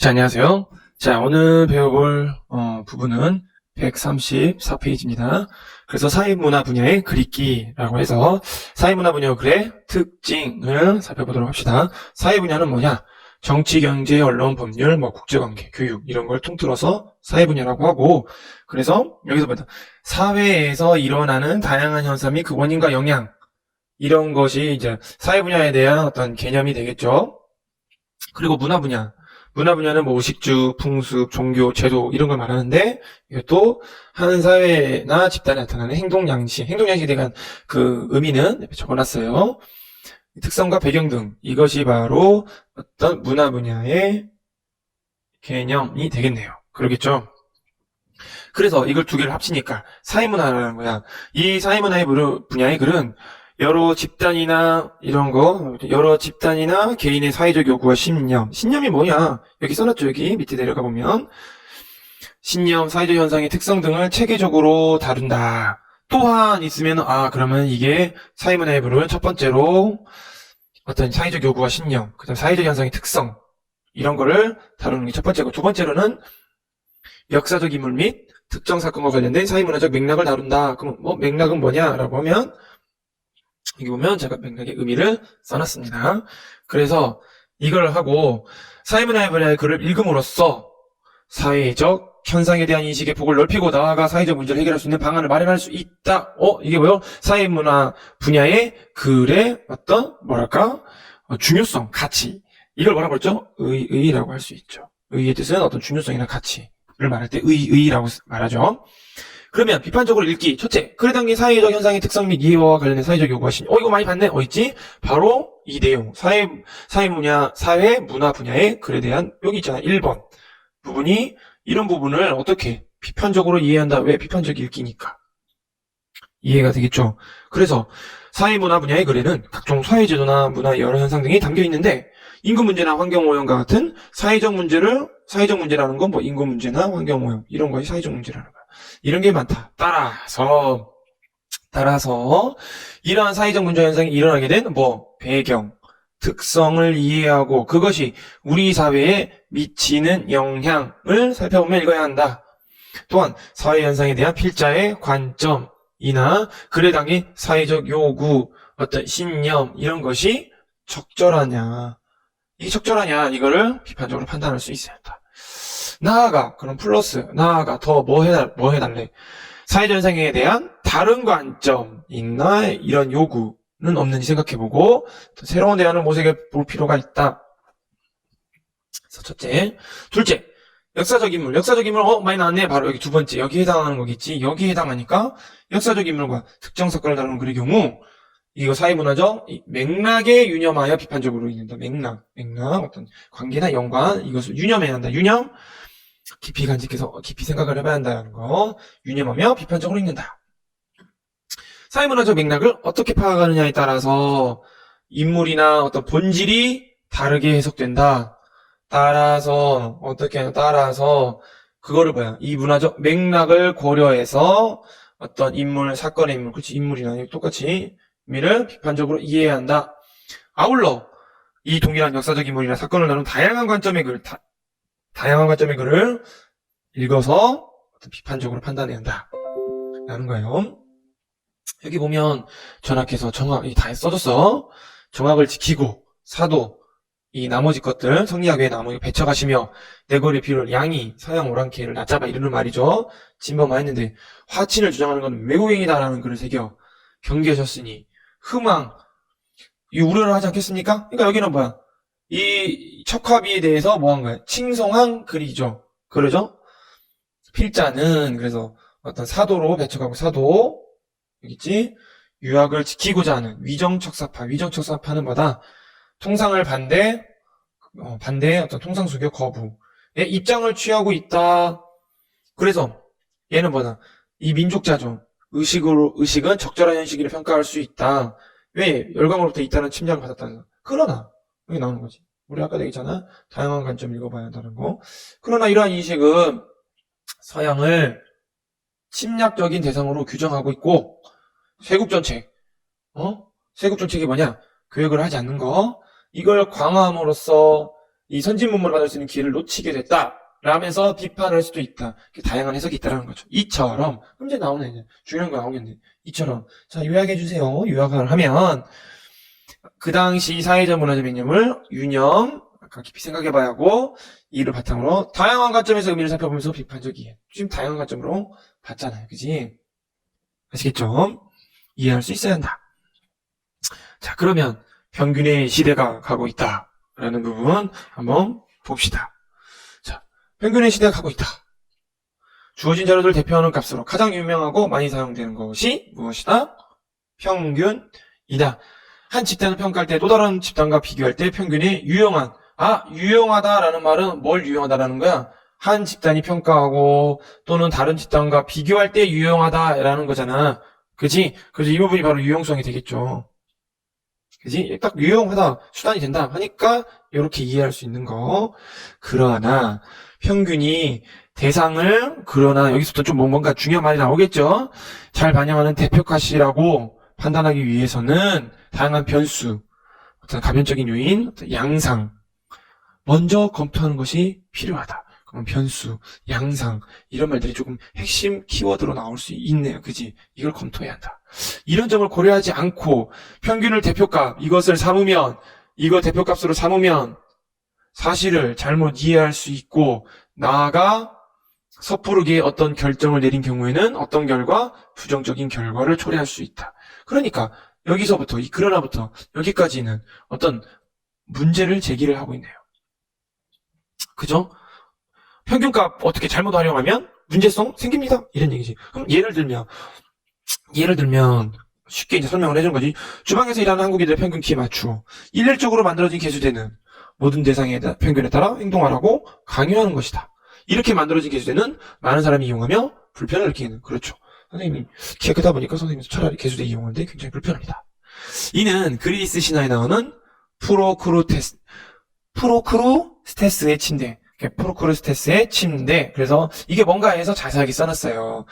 자, 안녕하세요. 자, 오늘 배워볼 부분은 134페이지입니다. 그래서 사회문화 분야의 글읽기라고 해서 사회문화 분야 글의 특징을 살펴보도록 합시다. 사회 분야는 뭐냐? 정치, 경제, 언론, 법률, 국제관계, 교육 이런 걸 통틀어서 사회 분야라고 하고, 그래서 여기서 보다 사회에서 일어나는 다양한 현상 및 그 원인과 영향 이런 것이 이제 사회 분야에 대한 어떤 개념이 되겠죠. 그리고 문화 분야. 문화 분야는 의식주, 풍습, 종교, 제도 이런 걸 말하는데 이것도 한 사회나 집단에 나타나는 행동 양식, 행동 양식에 대한 그 의미는 옆에 적어놨어요. 특성과 배경 등 이것이 바로 어떤 문화 분야의 개념이 되겠네요. 그러겠죠? 그래서 이걸 두 개를 합치니까 사회문화라는 거야. 이 사회문화의 분야의 글은 여러 집단이나 이런 거, 여러 집단이나 개인의 사회적 요구와 신념이 뭐냐? 여기 써놨죠, 여기 밑에 내려가 보면. 신념, 사회적 현상의 특성 등을 체계적으로 다룬다. 또한 있으면, 그러면 이게 사회문화의 부른 첫 번째로 어떤 사회적 요구와 신념, 그 다음 사회적 현상의 특성, 이런 거를 다루는 게 첫 번째고, 두 번째로는 역사적 인물 및 특정 사건과 관련된 사회문화적 맥락을 다룬다. 그럼 맥락은 뭐냐라고 하면, 여기 보면 제가 맥락의 의미를 써놨습니다. 그래서 이걸 하고 사회문화의 분야의 글을 읽음으로써 사회적 현상에 대한 인식의 폭을 넓히고 나아가 사회적 문제를 해결할 수 있는 방안을 마련할 수 있다. 이게 뭐요? 사회문화 분야의 글의 어떤 중요성, 가치. 이걸 뭐라고 했죠? 의의라고 할 수 있죠. 의의의 뜻은 어떤 중요성이나 가치를 말할 때 의의라고 말하죠. 그러면 비판적으로 읽기. 첫째, 글에 담긴 사회적 현상의 특성 및 이해와 관련된 사회적 요구와 신념. 이거 많이 봤네. 있지? 바로 이 내용. 사회 문화 분야의 글에 대한 여기 있잖아. 1번 부분이 이런 부분을 어떻게 비판적으로 이해한다. 왜? 비판적 읽기니까. 이해가 되겠죠? 그래서 사회 문화 분야의 글에는 각종 사회제도나 문화 여러 현상 등이 담겨 있는데 인구 문제나 환경 오염과 같은 사회적 문제라는 건 인구 문제나 환경 오염 이런 것이 사회적 문제라는 거야. 이런 게 많다. 따라서 이러한 사회적 문제 현상이 일어나게 된 배경, 특성을 이해하고 그것이 우리 사회에 미치는 영향을 살펴보며 읽어야 한다. 또한 사회 현상에 대한 필자의 관점이나 글에 담긴 사회적 요구, 어떤 신념 이런 것이 적절하냐. 이게 적절하냐 이거를 비판적으로 판단할 수 있어야 한다. 그럼 플러스 더 뭐 해달래? 사회적 현상에 대한 다른 관점이나 이런 요구는 없는지 생각해보고 새로운 대안을 모색해 볼 필요가 있다. 그래서 첫째. 둘째, 역사적 인물 많이 나왔네. 바로 여기 두 번째, 여기 해당하는 거겠지. 여기 해당하니까 역사적 인물과 특정 사건을 다루는 글의 경우 이거 사회문화적 맥락에 유념하여 비판적으로 읽는다. 맥락 어떤 관계나 연관 이것을 유념해야 한다. 유념 깊이 간직해서 깊이 생각을 해봐야 한다는 거. 유념하며 비판적으로 읽는다. 사회문화적 맥락을 어떻게 파악하느냐에 따라서 인물이나 어떤 본질이 다르게 해석된다. 따라서 그거를 이 문화적 맥락을 고려해서 어떤 인물, 사건의 인물, 그렇지 인물이나 똑같이 의미를 비판적으로 이해해야 한다. 아울러 이 동일한 역사적 인물이나 사건을 다룬 다양한 관점의 글을 읽어서 어떤 비판적으로 판단해야 한다. 라는 거예요. 여기 보면 전학해서 다 써줬어. 정학을 지키고 사도 이 나머지 것들 성리학 외에 나머지 배척하시며 내거리 비율 양이 서양 오랑캐를 낮잡아 이르는 말이죠. 진범하였는데 화친을 주장하는 건 외국인이다라는 글을 새겨 경계하셨으니 흥망 이 우려를 하지 않겠습니까? 그러니까 여기는 이 척화비에 대해서 한 거야? 칭송한 글이죠. 그러죠? 필자는 그래서 어떤 사도로 배척하고 사도 여기 있지? 유학을 지키고자 하는 위정척사파는 뭐다? 통상을 반대의 어떤 통상수교 거부의 입장을 취하고 있다. 그래서 얘는 이 민족자죠. 의식은 적절한 현실을 평가할 수 있다. 왜? 열강으로부터 잇따른 침략을 받았다는 거. 그러나 여기 나오는 거지. 우리 아까 얘기했잖아. 다양한 관점 읽어봐야 한다는 거. 그러나 이러한 인식은 서양을 침략적인 대상으로 규정하고 있고 세국정책이 뭐냐? 교육을 하지 않는 거. 이걸 강화함으로써 이 선진 문물을 받을 수 있는 기회를 놓치게 됐다. 라면서 비판할 수도 있다. 다양한 해석이 있다라는 거죠. 이처럼, 그럼 이제 나오네. 이제 중요한 거 나오겠네. 이처럼. 자, 요약해주세요. 요약을 하면, 그 당시 사회적 문화적 이념을 유념, 아까 깊이 생각해봐야 하고, 이를 바탕으로 다양한 관점에서 의미를 살펴보면서 비판적 이해. 지금 다양한 관점으로 봤잖아요. 그지? 아시겠죠? 이해할 수 있어야 한다. 자, 그러면 평균의 시대가 가고 있다. 라는 부분 한번 봅시다. 자, 평균의 시대가 가고 있다. 주어진 자료들 대표하는 값으로 가장 유명하고 많이 사용되는 것이 무엇이다? 평균이다. 한 집단을 평가할 때 또 다른 집단과 비교할 때 평균이 유용한, 유용하다라는 말은 뭘 유용하다라는 거야? 한 집단이 평가하고 또는 다른 집단과 비교할 때 유용하다라는 거잖아. 그지? 그래서 이 부분이 바로 유용성이 되겠죠. 그지? 딱 유용하다, 수단이 된다 하니까 이렇게 이해할 수 있는 거. 그러나 평균이 그러나 여기서부터 좀 뭔가 중요한 말이 나오겠죠. 잘 반영하는 대표값이라고 판단하기 위해서는 다양한 변수, 어떤 가변적인 요인, 어떤 양상 먼저 검토하는 것이 필요하다. 그럼 변수, 양상 이런 말들이 조금 핵심 키워드로 나올 수 있네요. 그지? 이걸 검토해야 한다. 이런 점을 고려하지 않고 평균을 대표값, 이거 대표값으로 삼으면 사실을 잘못 이해할 수 있고 나아가 섣부르게 어떤 결정을 내린 경우에는 어떤 결과? 부정적인 결과를 초래할 수 있다. 그러니까 여기서부터 그러나부터 여기까지는 어떤 문제를 제기를 하고 있네요. 그죠? 평균값 어떻게 잘못 활용하면 문제성 생깁니다. 이런 얘기지. 그럼 예를 들면 쉽게 이제 설명을 해준 거지. 주방에서 일하는 한국인들의 평균 키 맞추어. 일률적으로 만들어진 개수대는 모든 대상의 평균에 따라 행동하라고 강요하는 것이다. 이렇게 만들어진 개수대는 많은 사람이 이용하며 불편을 느끼는. 그렇죠. 선생님이 키가 크다 보니까 선생님도 차라리 개수대 이용하는데 굉장히 불편합니다. 이는 그리스 신화에 나오는 프로크루스테스의 침대. 그래서 이게 뭔가 해서 자세하게 써놨어요.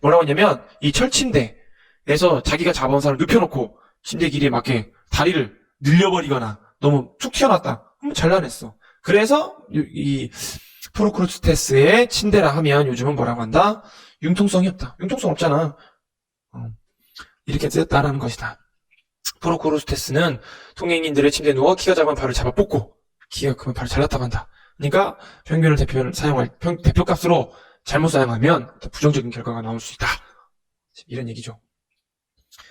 뭐라고 했냐면 이 철침대에서 자기가 잡아온 사람을 눕혀놓고 침대 길이에 맞게 다리를 늘려버리거나 너무 툭 튀어났다. 그럼 잘라냈어. 그래서 이 프로크루스테스의 침대라 하면 요즘은 뭐라고 한다? 융통성이 없다. 융통성 없잖아. 이렇게 쓰였다라는 것이다. 프로크루스테스는 통행인들의 침대에 누워 키가 작으면 발을 잡아 뽑고 키가 크면 발을 잘랐다고 한다. 그러니까 평균을 대표값으로 잘못 사용하면 부정적인 결과가 나올 수 있다. 이런 얘기죠.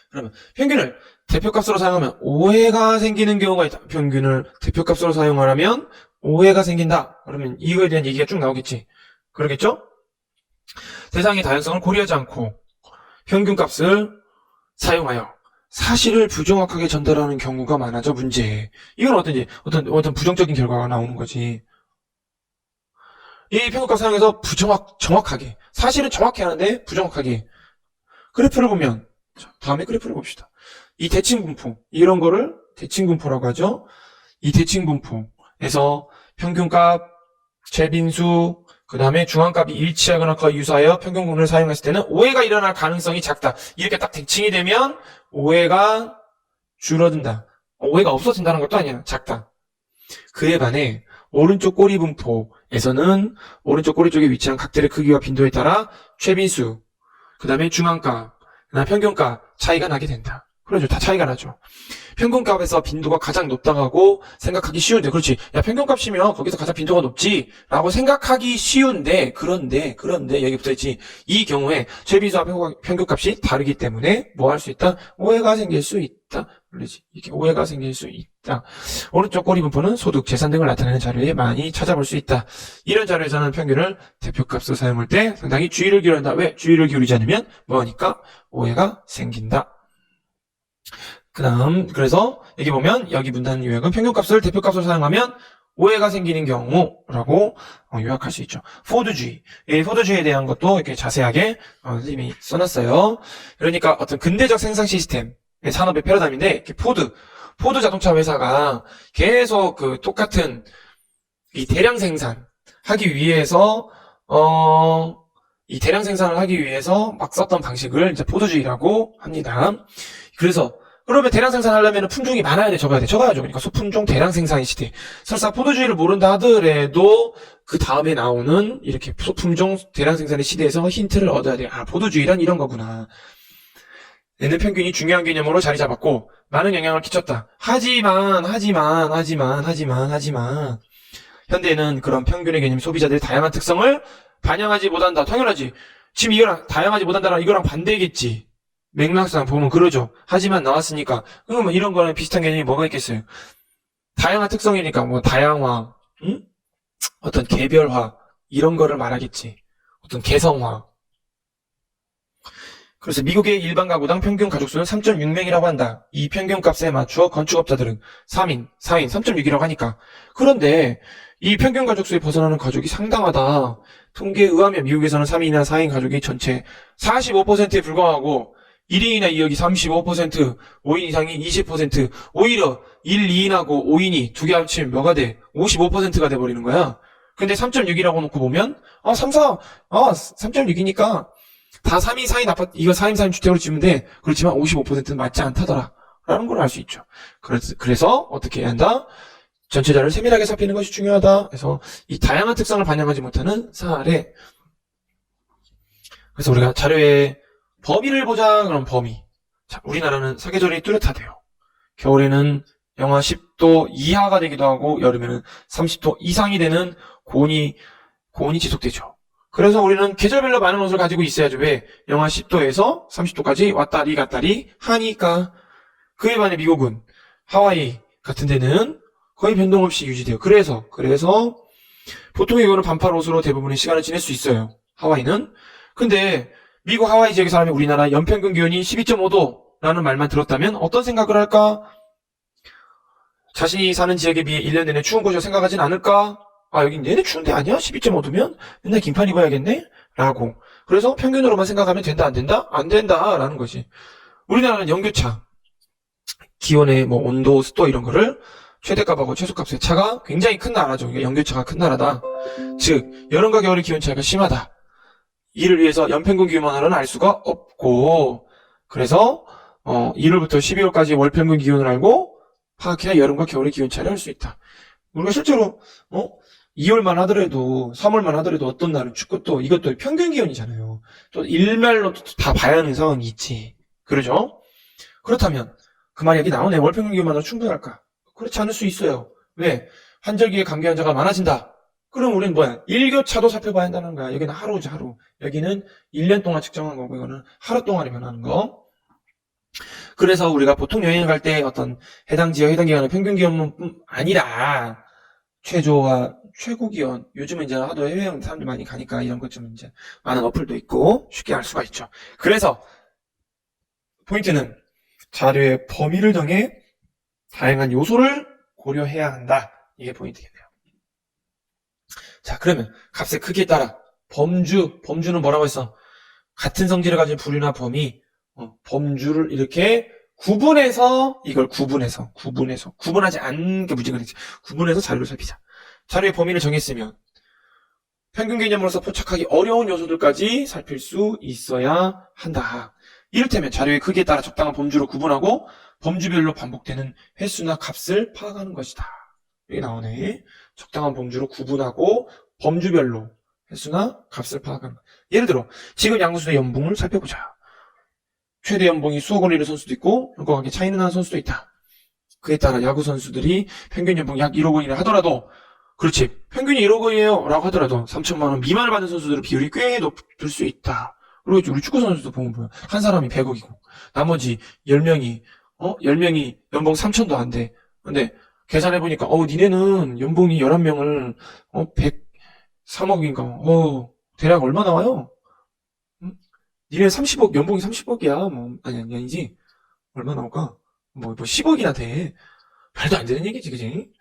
그러면 평균을 대표값으로 사용하면 오해가 생기는 경우가 있다. 평균을 대표값으로 사용하면 오해가 생긴다. 그러면 이거에 대한 얘기가 쭉 나오겠지. 그러겠죠? 대상의 다양성을 고려하지 않고 평균값을 사용하여 사실을 부정확하게 전달하는 경우가 많아져 문제. 이건 어떤 부정적인 결과가 나오는 거지. 이 평균값 사용해서 정확하게 사실은 정확히 하는데 부정확하게 그래프를 보면 다음에 그래프를 봅시다. 이 대칭분포 이런 거를 대칭분포라고 하죠. 이 대칭분포에서 평균값, 최빈수 그 다음에 중앙값이 일치하거나 거의 유사하여 평균분을 사용했을 때는 오해가 일어날 가능성이 작다. 이렇게 딱 대칭이 되면 오해가 줄어든다. 오해가 없어진다는 것도 아니야. 작다. 그에 반해 오른쪽 꼬리 분포에서는 오른쪽 꼬리 쪽에 위치한 각들의 크기와 빈도에 따라 최빈수, 그 다음에 중앙값, 그 다음에 평균값 차이가 나게 된다. 그렇죠. 다 차이가 나죠. 평균값에서 빈도가 가장 높다고 생각하기 쉬운데, 그렇지. 야, 평균값이면 거기서 가장 빈도가 높지 라고 생각하기 쉬운데, 그런데 여기 붙어있지. 이 경우에 최빈수와 평균값이 다르기 때문에 뭐 할 수 있다? 오해가 생길 수 있다. 그러지. 이렇게 오해가 생길 수 있다. 오른쪽 꼬리 분포는 소득, 재산 등을 나타내는 자료에 많이 찾아볼 수 있다. 이런 자료에서는 평균을 대표값으로 사용할 때 상당히 주의를 기울여야 한다. 왜? 주의를 기울이지 않으면 뭐하니까? 오해가 생긴다. 그래서 여기 보면 여기 문단 요약은 평균값을 대표값으로 사용하면 오해가 생기는 경우라고 요약할 수 있죠. 포드주의. 이 포드주의에 대한 것도 이렇게 자세하게 선생님이 써놨어요. 그러니까 어떤 근대적 생산 시스템, 산업의 패러다임인데 이렇게 포드 자동차 회사가 계속 그 똑같은 이 대량 생산을 하기 위해서 막 썼던 방식을 이제 포드주의라고 합니다. 그래서 그러면 대량 생산하려면 품종이 많아야 돼, 적어야 돼, 적어야죠. 그러니까 소품종 대량 생산의 시대. 설사 포도주의를 모른다 하더라도 그 다음에 나오는 이렇게 소품종 대량 생산의 시대에서 힌트를 얻어야 돼. 아, 포도주의란 이런 거구나. 얘는 평균이 중요한 개념으로 자리 잡았고 많은 영향을 끼쳤다. 하지만 현대에는 그런 평균의 개념 소비자들의 다양한 특성을 반영하지 못한다. 당연하지. 지금 이거랑 다양하지 못한다랑 이거랑 반대겠지. 맥락상 보면 그러죠. 하지만 나왔으니까. 그러면 이런 거는 비슷한 개념이 뭐가 있겠어요? 다양한 특성이니까 뭐 다양화, 응? 어떤 개별화 이런 거를 말하겠지. 어떤 개성화. 그래서 미국의 일반 가구당 평균 가족수는 3.6명이라고 한다. 이 평균값에 맞추어 건축업자들은 3인, 4인, 3.6이라고 하니까. 그런데 이 평균 가족수에 벗어나는 가족이 상당하다. 통계에 의하면 미국에서는 3인이나 4인 가족이 전체 45%에 불과하고 1인이나 2역이 35%, 5인 이상이 20%, 오히려 1, 2인하고 5인이 두 개 합치면 뭐가 돼? 55%가 돼버리는 거야. 근데 3.6이라고 놓고 보면 3.6이니까 다 3인, 4인 아파트, 이거 4인, 4인 주택으로 지으면 돼. 그렇지만 55%는 맞지 않다더라. 라는 걸 알 수 있죠. 그래서 어떻게 해야 한다? 전체 자료를 세밀하게 살피는 것이 중요하다. 그래서 이 다양한 특성을 반영하지 못하는 사례. 그래서 우리가 자료에 범위를 보자. 그럼 범위. 자, 우리나라는 사계절이 뚜렷하대요. 겨울에는 영하 10도 이하가 되기도 하고 여름에는 30도 이상이 되는 고온이 지속되죠. 그래서 우리는 계절별로 많은 옷을 가지고 있어야죠. 왜? 영하 10도에서 30도까지 왔다리 갔다리 하니까. 그에 반해 미국은 하와이 같은 데는 거의 변동 없이 유지돼요. 그래서 보통 이거는 반팔 옷으로 대부분의 시간을 지낼 수 있어요. 하와이는. 근데 미국 하와이 지역의 사람이 우리나라 연평균 기온이 12.5도라는 말만 들었다면 어떤 생각을 할까? 자신이 사는 지역에 비해 1년 내내 추운 곳이라 생각하진 않을까? 아, 여긴 내내 추운데 아니야? 12.5도면 맨날 긴팔 입어야겠네? 라고. 그래서 평균으로만 생각하면 된다, 안 된다? 안 된다, 라는 거지. 우리나라는 연교차. 기온의 온도, 습도 이런 거를 최대값하고 최소값의 차가 굉장히 큰 나라죠. 연교차가 큰 나라다. 즉, 여름과 겨울의 기온 차이가 심하다. 이를 위해서 연평균 기온만으로는 알 수가 없고, 그래서 1월부터 12월까지 월평균 기온을 알고 파악해야 여름과 겨울의 기온 차이를 알 수 있다. 우리가 실제로 2월만 하더라도 3월만 하더라도 어떤 날은 춥고 또 이것도 평균 기온이잖아요. 또 일말로 다 봐야 하는 상황이 있지. 그러죠? 그렇다면 그 말이 여기 나오네. 월평균 기온만으로 충분할까? 그렇지 않을 수 있어요. 왜? 환절기에 감기 환자가 많아진다. 그럼 우리는 뭐야? 일교차도 살펴봐야 한다는 거야. 여기는 하루지, 하루. 여기는 1년 동안 측정한 거고, 이거는 하루 동안에 변하는 거. 그래서 우리가 보통 여행을 갈 때 어떤 해당 지역, 해당 기간의 평균 기온뿐 아니라 최저와 최고 기온. 요즘은 이제 하도 해외여행 사람들 많이 가니까 이런 것 좀 이제 많은 어플도 있고 쉽게 알 수가 있죠. 그래서 포인트는 자료의 범위를 정해 다양한 요소를 고려해야 한다. 이게 포인트겠네요. 자, 그러면 값의 크기에 따라 범주는 뭐라고 했어? 같은 성질을 가진 부류나 범위, 범주를 이렇게 이걸 구분하지 않는 게 문제가 되지. 구분해서 자료를 살피자. 자료의 범위를 정했으면 평균 개념으로서 포착하기 어려운 요소들까지 살필 수 있어야 한다. 이를테면 자료의 크기에 따라 적당한 범주로 구분하고 범주별로 반복되는 횟수나 값을 파악하는 것이다. 여기 나오네. 적당한 범주로 구분하고 범주별로 횟수나 값을 파악하는 것. 예를 들어 지금 양선수의 연봉을 살펴보자. 최대 연봉이 수억 원을 이루는 선수도 있고 연봉하게 차이는 나는 선수도 있다. 그에 따라 야구 선수들이 평균 연봉 약 1억 원이라 하더라도 그렇지 평균이 1억 원이에요 라고 하더라도 3천만 원 미만을 받는 선수들의 비율이 꽤 높을 수 있다. 그리고 우리 축구 선수도 보면 뭐야. 한 사람이 100억이고 나머지 10명이 연봉 3천도 안 돼. 근데 계산해보니까 니네는 연봉이 11명을 103억인가 대략 얼마 나와요? 니네 30억 연봉이 30억이야 아니지 얼마 나올까? 10억이나 돼. 말도 안 되는 얘기지 그지?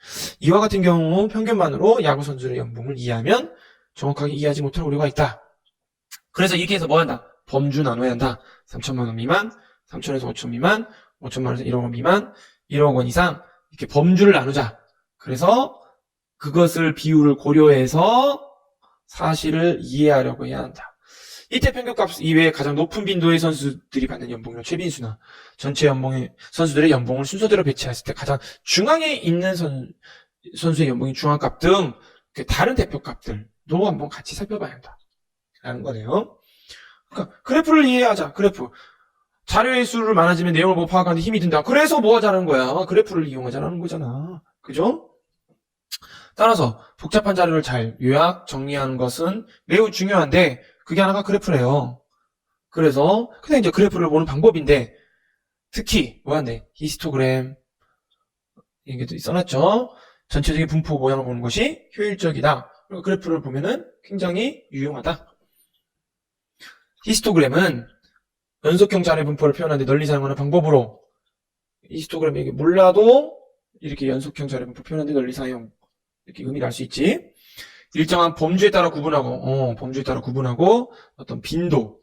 이와 같은 경우 평균만으로 야구 선수의 연봉을 이해하면 정확하게 이해하지 못할 우려가 있다. 그래서 이렇게 해서 뭐 한다? 범주 나눠야 한다. 3천만 원 미만, 3천에서 5천 미만, 5천만 원에서 1억 원 미만, 1억 원 이상 이렇게 범주를 나누자. 그래서 그것을 비율을 고려해서 사실을 이해하려고 해야 한다. 이때 평균값 이외에 가장 높은 빈도의 선수들이 받는 연봉이나 최빈수나 전체 연봉의 선수들의 연봉을 순서대로 배치했을 때 가장 중앙에 있는 선수의 연봉인 중앙값 등 다른 대표값들도 한번 같이 살펴봐야 한다. 라는 거네요. 그러니까 그래프를 이해하자. 그래프. 자료의 수를 많아지면 내용을 뭐 파악하는데 힘이 든다. 그래서 뭐 하자는 거야? 그래프를 이용하자는 거잖아. 그죠? 따라서 복잡한 자료를 잘 요약, 정리하는 것은 매우 중요한데 그게 하나가 그래프래요. 그래서 그냥 이제 그래프를 보는 방법인데 특히 뭐한데 히스토그램 이게 또 써놨죠. 전체적인 분포 모양을 보는 것이 효율적이다. 그리고 그래프를 보면은 굉장히 유용하다. 히스토그램은 연속형 자료 분포를 표현하는데 널리 사용하는 방법으로 히스토그램 이게 몰라도 이렇게 연속형 자료 분포 표현하는데 널리 사용 이렇게 의미를 알 수 있지. 일정한 범주에 따라 구분하고 어떤 빈도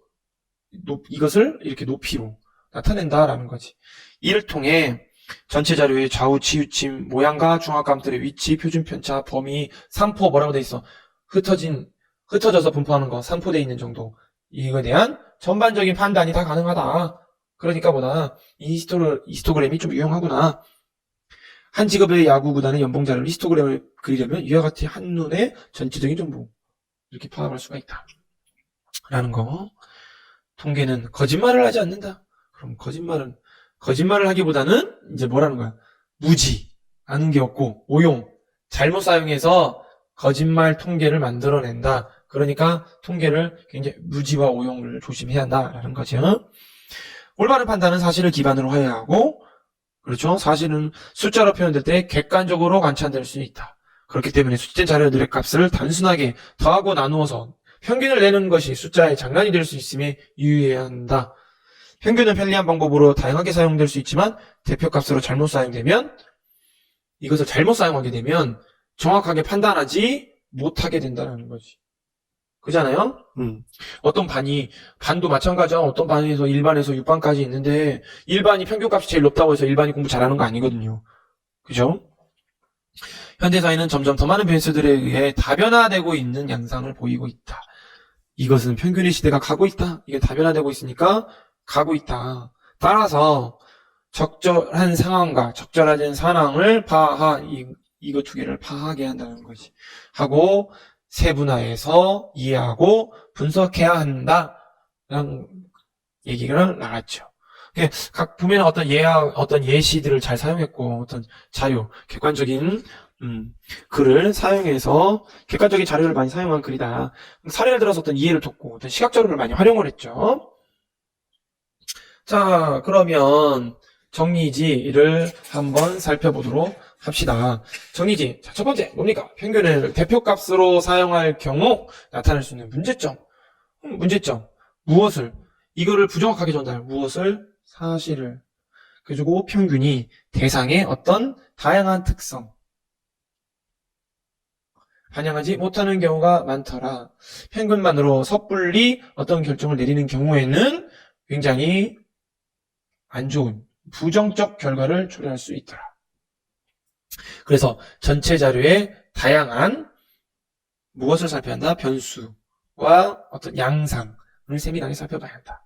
이것을 이렇게 높이로 나타낸다라는 거지. 이를 통해 전체 자료의 좌우 치우침, 모양과 중앙감들의 위치, 표준 편차, 범위, 산포 뭐라고 돼 있어? 흩어져서 분포하는 거, 산포돼 있는 정도. 이거에 대한 전반적인 판단이 다 가능하다. 그러니까 뭐다. 이 히스토그램이 좀 유용하구나. 한 직업의 야구 구단의 연봉 자료를 히스토그램을 그리려면 이와 같이 한눈에 전체적인 정보 이렇게 파악할 수가 있다. 라는 거. 통계는 거짓말을 하지 않는다. 그럼 거짓말을 하기보다는 이제 뭐라는 거야? 무지, 아는 게 없고 오용, 잘못 사용해서 거짓말 통계를 만들어낸다. 그러니까 통계를 굉장히 무지와 오용을 조심해야 한다라는 거죠. 올바른 판단은 사실을 기반으로 해야 하고, 그렇죠? 사실은 숫자로 표현될 때 객관적으로 관찰될 수 있다. 그렇기 때문에 수치된 자료들의 값을 단순하게 더하고 나누어서 평균을 내는 것이 숫자의 장난이 될 수 있음에 유의해야 한다. 평균은 편리한 방법으로 다양하게 사용될 수 있지만 대표값으로 이것을 잘못 사용하게 되면 정확하게 판단하지 못하게 된다는 거지. 그잖아요? 어떤 반도 마찬가지야. 어떤 반에서 1반에서 6반까지 있는데 1반이 평균값이 제일 높다고 해서 1반이 공부 잘하는 거 아니거든요. 그죠? 현대사회는 점점 더 많은 변수들에 의해 다변화되고 있는 양상을 보이고 있다. 이것은 평균의 시대가 가고 있다. 이게 다변화되고 있으니까 가고 있다. 따라서 적절한 상황과 적절하진 상황을 이거 두 개를 파악해야 한다는 거지. 하고 세분화해서 이해하고 분석해야 한다. 라는 얘기가 나왔죠. 각 보면 어떤 예시들을 잘 사용했고, 어떤 자료, 객관적인, 글을 사용해서, 객관적인 자료를 많이 사용한 글이다. 사례를 들어서 어떤 이해를 돕고, 어떤 시각 자료를 많이 활용을 했죠. 자, 그러면 정리지를 한번 살펴보도록 합시다. 정리지. 자, 첫 번째, 뭡니까? 평균을 대표값으로 사용할 경우 나타날 수 있는 문제점. 무엇을? 이거를 부정확하게 전달. 무엇을? 사실을. 그리고 평균이 대상의 어떤 다양한 특성. 반영하지 못하는 경우가 많더라. 평균만으로 섣불리 어떤 결정을 내리는 경우에는 굉장히 안 좋은, 부정적 결과를 초래할 수 있더라. 그래서 전체 자료의 다양한 무엇을 살펴야 한다? 변수와 어떤 양상을 세밀하게 살펴봐야 한다.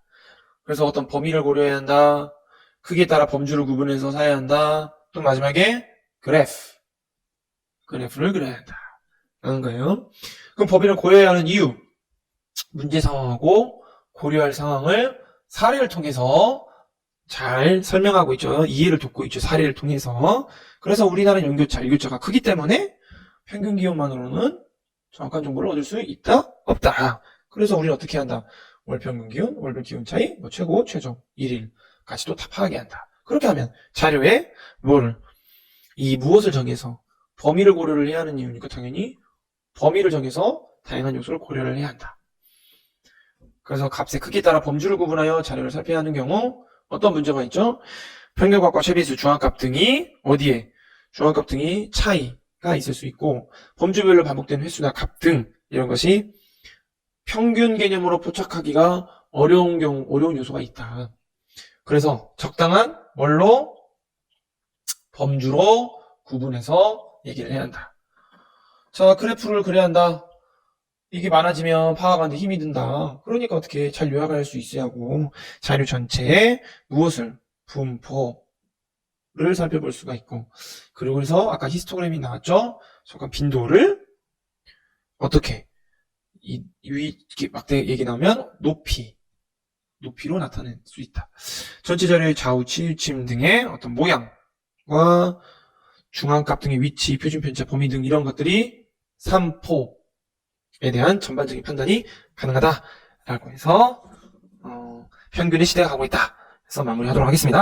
그래서 어떤 범위를 고려해야 한다. 크기에 따라 범주를 구분해서 사야 한다. 또 마지막에 그래프를 그려야 한다. 라는 거예요. 그럼 범위를 고려해야 하는 이유. 문제 상황하고 고려할 상황을 사례를 통해서 잘 설명하고 있죠. 이해를 돕고 있죠. 사례를 통해서. 그래서 우리나라는 일교차가 크기 때문에 평균 기온만으로는 정확한 정보를 얻을 수 있다? 없다. 그래서 우리는 어떻게 한다? 월평균 기온, 월별 기온 차이, 최고, 최종, 1일까지도 다 파악해야 한다. 그렇게 하면 자료에 무엇을 정해서 범위를 고려를 해야 하는 이유니까 당연히 범위를 정해서 다양한 요소를 고려를 해야 한다. 그래서 값의 크기에 따라 범주를 구분하여 자료를 살펴야 하는 경우 어떤 문제가 있죠? 평균값과 최비수, 중앙값 등이 중앙값 등이 차이가 있을 수 있고 범주별로 반복되는 횟수나 값 등 이런 것이 평균 개념으로 포착하기가 어려운 요소가 있다. 그래서 적당한 범주로 구분해서 얘기를 해야 한다. 자, 그래프를 그려야 한다. 이게 많아지면 파악하는데 힘이 든다. 그러니까 어떻게 잘 요약을 할 수 있어야 하고 자료 전체에 무엇을 분포를 살펴볼 수가 있고 그래서 아까 히스토그램이 나왔죠. 잠깐 빈도를 어떻게 이렇게 막대 얘기 나오면 높이로 나타낼 수 있다. 전체 자료의 좌우 치우침 등의 어떤 모양과 중앙값 등의 위치, 표준 편차, 범위 등 이런 것들이 3포에 대한 전반적인 판단이 가능하다라고 해서 평균의 시대가 가고 있다. 해서 마무리하도록 하겠습니다.